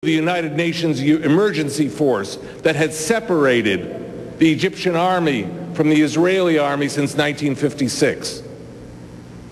the United Nations emergency force that had separated the Egyptian army from the Israeli army since 1956.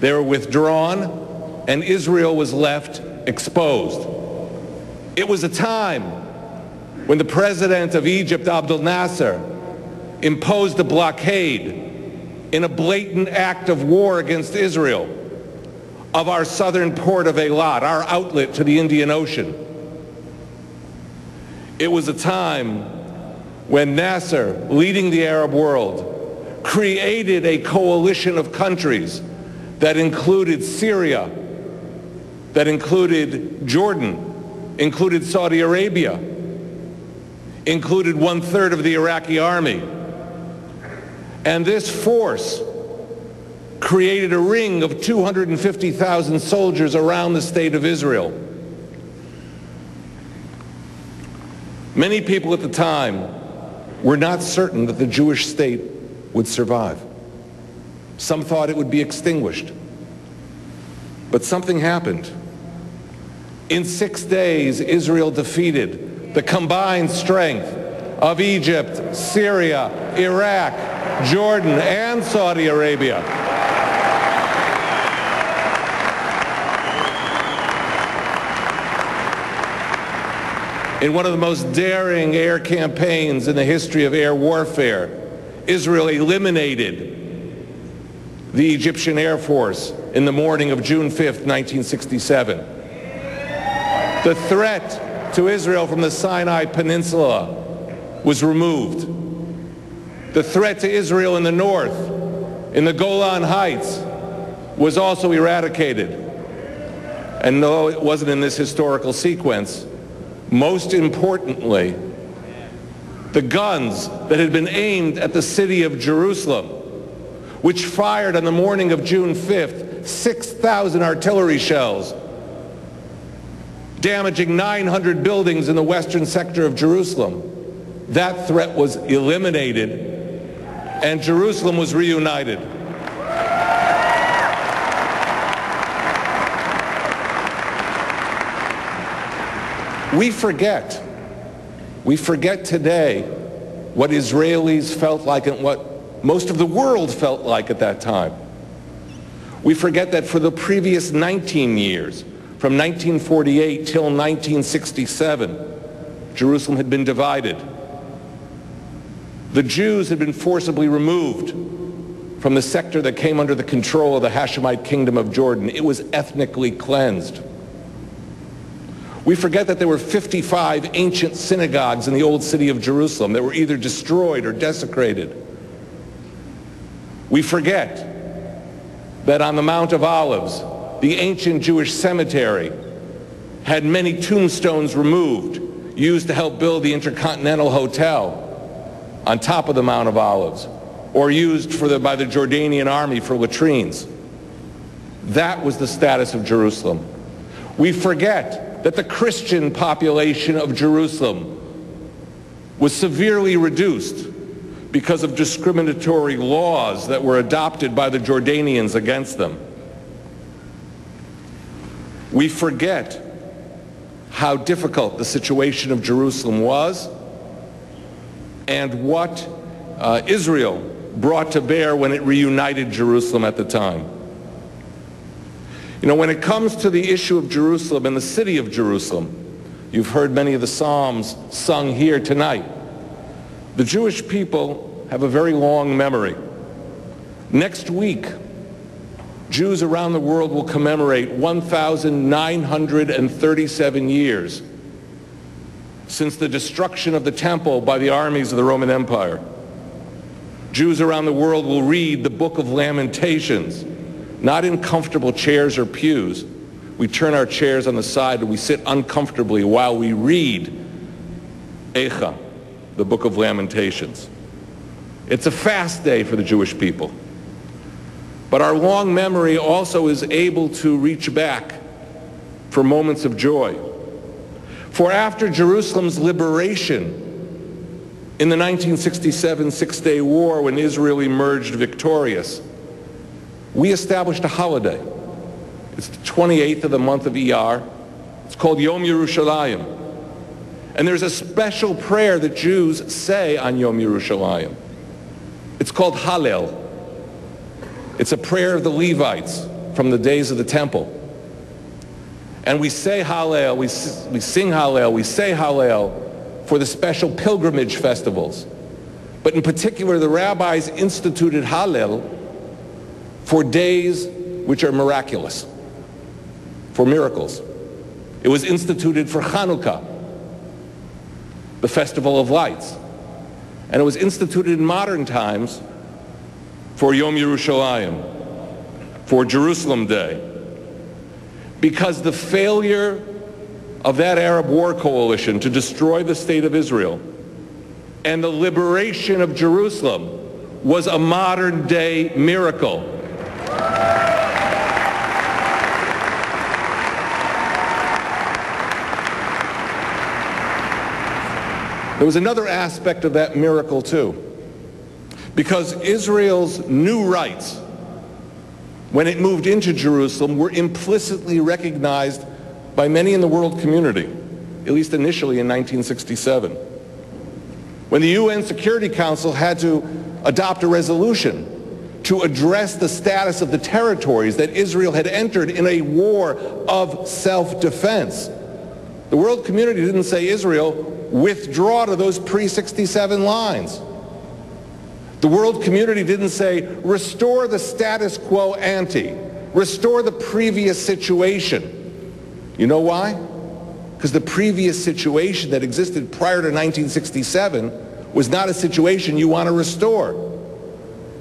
They were withdrawn, and Israel was left exposed. It was a time when the president of Egypt, Abdel Nasser, imposed a blockade in a blatant act of war against Israel of our southern port of Eilat, our outlet to the Indian Ocean. It was a time when Nasser, leading the Arab world, created a coalition of countries that included Syria, that included Jordan, included Saudi Arabia, included 1/3 of the Iraqi army. And this force created a ring of 250,000 soldiers around the state of Israel. Many people at the time were not certain that the Jewish state would survive. Some thought it would be extinguished. But something happened. In 6 days, Israel defeated the combined strength of Egypt, Syria, Iraq, Jordan, and Saudi Arabia. In one of the most daring air campaigns in the history of air warfare, Israel eliminated the Egyptian Air Force in the morning of June 5th, 1967. The threat to Israel from the Sinai Peninsula was removed. The threat to Israel in the north, in the Golan Heights, was also eradicated. And no, it wasn't in this historical sequence. Most importantly, the guns that had been aimed at the city of Jerusalem, which fired on the morning of June 5th, 6,000 artillery shells, damaging 900 buildings in the western sector of Jerusalem. That threat was eliminated, and Jerusalem was reunited. We forget today what Israelis felt like and what most of the world felt like at that time. We forget that for the previous 19 years, from 1948 till 1967, Jerusalem had been divided. The Jews had been forcibly removed from the sector that came under the control of the Hashemite kingdom of Jordan. It was ethnically cleansed. We forget that there were 55 ancient synagogues in the old city of Jerusalem that were either destroyed or desecrated. We forget that on the Mount of Olives, the ancient Jewish cemetery had many tombstones removed, used to help build the Intercontinental Hotel on top of the Mount of Olives, or used by the Jordanian army for latrines. That was the status of Jerusalem. We forget that the Christian population of Jerusalem was severely reduced because of discriminatory laws that were adopted by the Jordanians against them. We forget how difficult the situation of Jerusalem was and what Israel brought to bear when it reunited Jerusalem at the time. You know, when it comes to the issue of Jerusalem and the city of Jerusalem, you've heard many of the Psalms sung here tonight. The Jewish people have a very long memory. Next week, Jews around the world will commemorate 1,937 years since the destruction of the temple by the armies of the Roman Empire. Jews around the world will read the Book of Lamentations, not in comfortable chairs or pews. We turn our chairs on the side and we sit uncomfortably while we read Eicha, the Book of Lamentations. It's a fast day for the Jewish people. But our long memory also is able to reach back for moments of joy. For after Jerusalem's liberation in the 1967 Six-Day War, when Israel emerged victorious, we established a holiday. It's the 28th of the month of Iyar. It's called Yom Yerushalayim. And there's a special prayer that Jews say on Yom Yerushalayim. It's called Hallel. It's a prayer of the Levites from the days of the temple. And we say Hallel, we sing Hallel, we say Hallel for the special pilgrimage festivals. But in particular, the rabbis instituted Hallel for days which are miraculous, for miracles. It was instituted for Hanukkah, the festival of lights. And it was instituted in modern times for Yom Yerushalayim, for Jerusalem Day, because the failure of that Arab war coalition to destroy the state of Israel and the liberation of Jerusalem was a modern day miracle. There was another aspect of that miracle too, because Israel's new rights, when it moved into Jerusalem, were implicitly recognized by many in the world community, at least initially in 1967. When the UN Security Council had to adopt a resolution to address the status of the territories that Israel had entered in a war of self-defense, the world community didn't say, Israel, withdraw to those pre-67 lines. The world community didn't say, restore the status quo ante, restore the previous situation. You know why? Because the previous situation that existed prior to 1967 was not a situation you want to restore.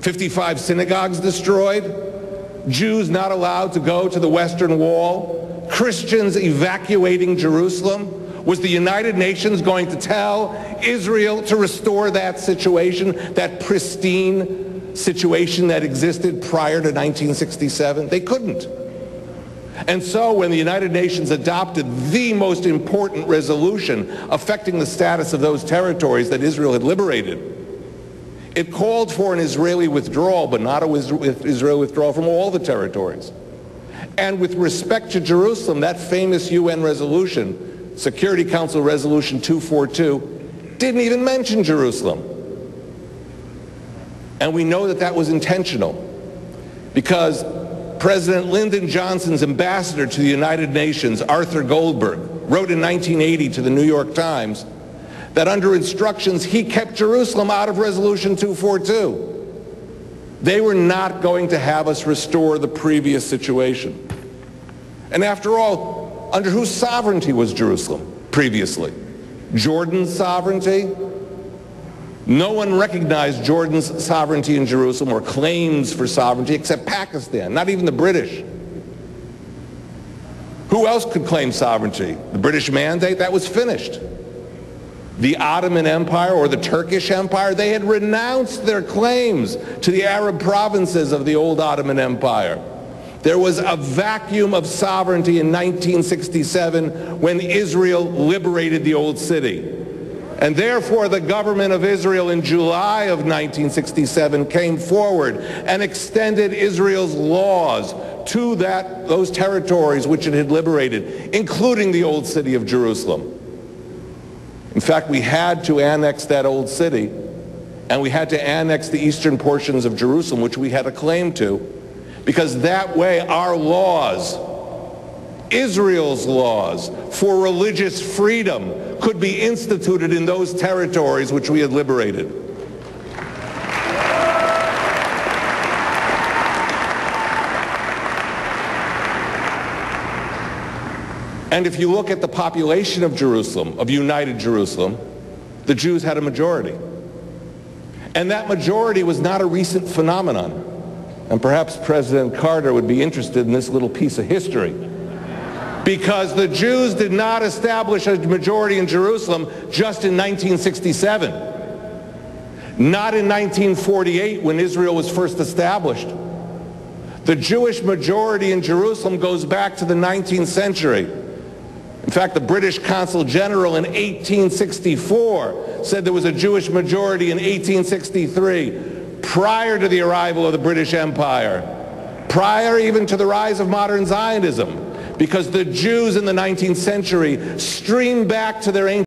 55 synagogues destroyed, Jews not allowed to go to the Western Wall, Christians evacuating Jerusalem. Was the United Nations going to tell Israel to restore that situation, that pristine situation that existed prior to 1967? They couldn't. And so when the United Nations adopted the most important resolution affecting the status of those territories that Israel had liberated, it called for an Israeli withdrawal, but not an Israeli withdrawal from all the territories. And with respect to Jerusalem, that famous UN resolution, Security Council Resolution 242, didn't even mention Jerusalem. And we know that that was intentional because President Lyndon Johnson's ambassador to the United Nations, Arthur Goldberg, wrote in 1980 to the New York Times that under instructions he kept Jerusalem out of Resolution 242. They were not going to have us restore the previous situation. And after all, under whose sovereignty was Jerusalem previously? Jordan's sovereignty? No one recognized Jordan's sovereignty in Jerusalem or claims for sovereignty except Pakistan, not even the British. Who else could claim sovereignty? The British Mandate? That was finished. The Ottoman Empire or the Turkish Empire? They had renounced their claims to the Arab provinces of the old Ottoman Empire. There was a vacuum of sovereignty in 1967 when Israel liberated the old city. And therefore, the government of Israel in July of 1967 came forward and extended Israel's laws to those territories which it had liberated, including the old city of Jerusalem. In fact, we had to annex that old city, and we had to annex the eastern portions of Jerusalem, which we had a claim to, because that way our laws, Israel's laws for religious freedom, could be instituted in those territories which we had liberated. And if you look at the population of Jerusalem, of United Jerusalem, the Jews had a majority. And that majority was not a recent phenomenon. And perhaps President Carter would be interested in this little piece of history. Because the Jews did not establish a majority in Jerusalem just in 1967. Not in 1948 when Israel was first established. The Jewish majority in Jerusalem goes back to the 19th century. In fact, the British Consul General in 1864 said there was a Jewish majority in 1863. Prior to the arrival of the British Empire, prior even to the rise of modern Zionism, because the Jews in the 19th century streamed back to their ancient